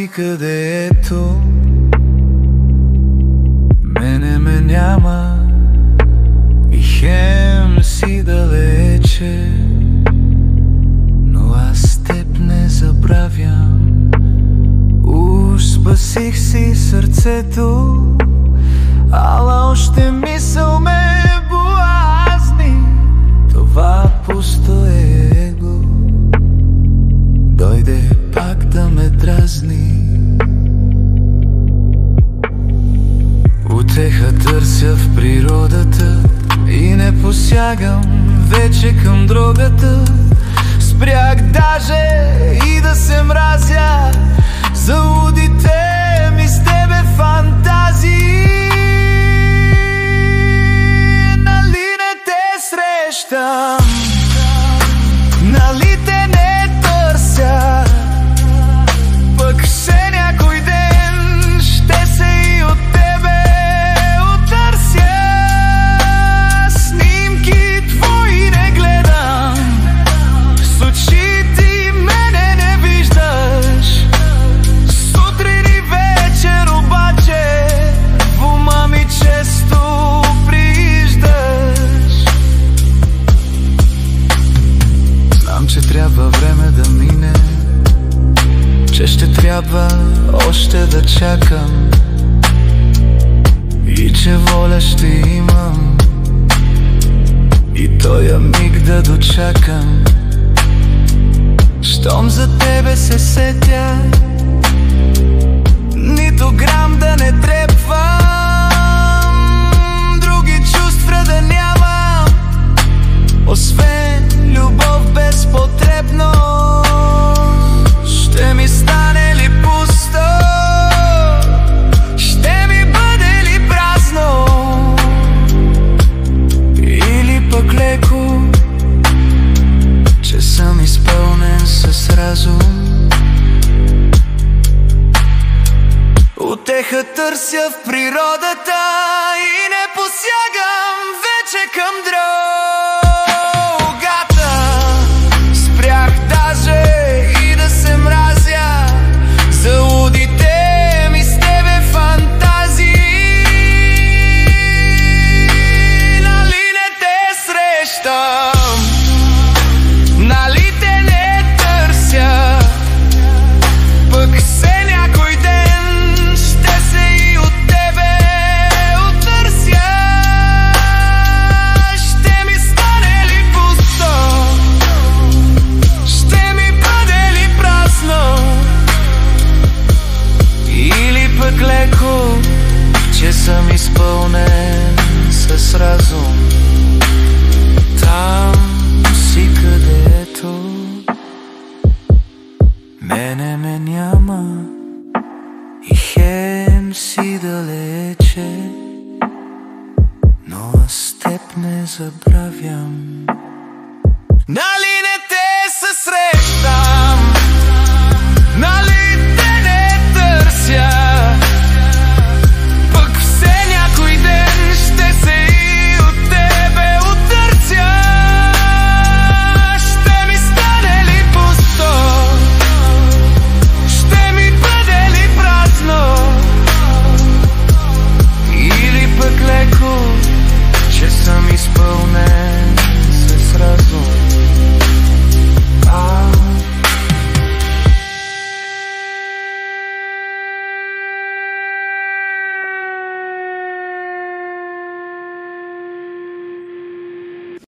си където мене ме няма и хем си далече, но аз теб не забравям. Уж спасих си сърцето, ала още мисъл ме блазни. Това пусто его дойде пак да ме дразни. Утеха търся в природата и не посягам вече към дрогата. Спрях даже и да се мразя за лудите ми с тебе фантазии. Нали не те срещам, нали те не търся, пък все някой ден ще се и от тебе отърся. Снимки твои не гледам, с очите мене не виждаш. Сутрин и вечер обаче в ума ми често прииждаш. Знам, че трябва време да мине, че ще трябва още да чакам и че воля ще имам и тоя миг да дочакам. Щом за тебе се сетя, нито грам да не трепвам, други чувства да нямам, освен любов безпотребно. Ще ми стане ли пусто, ще ми бъде ли празно, или пък леко, че съм изпълнен с разум. Утеха търся в природата и не посягам вече към дрогата. Спрях даже и да се мразя за лудите ми с тебе фантазии. Нали не те срещам, нали те не търся, пък все някой ден ще се и от тебе отърся. Ще ми стане ли пусто, ще ми бъде ли празно, или пък леко, че съм изпълнен с разум. Там си където мене ме няма и хем си далече, но аз теб не забравям. Нали не те се срещам?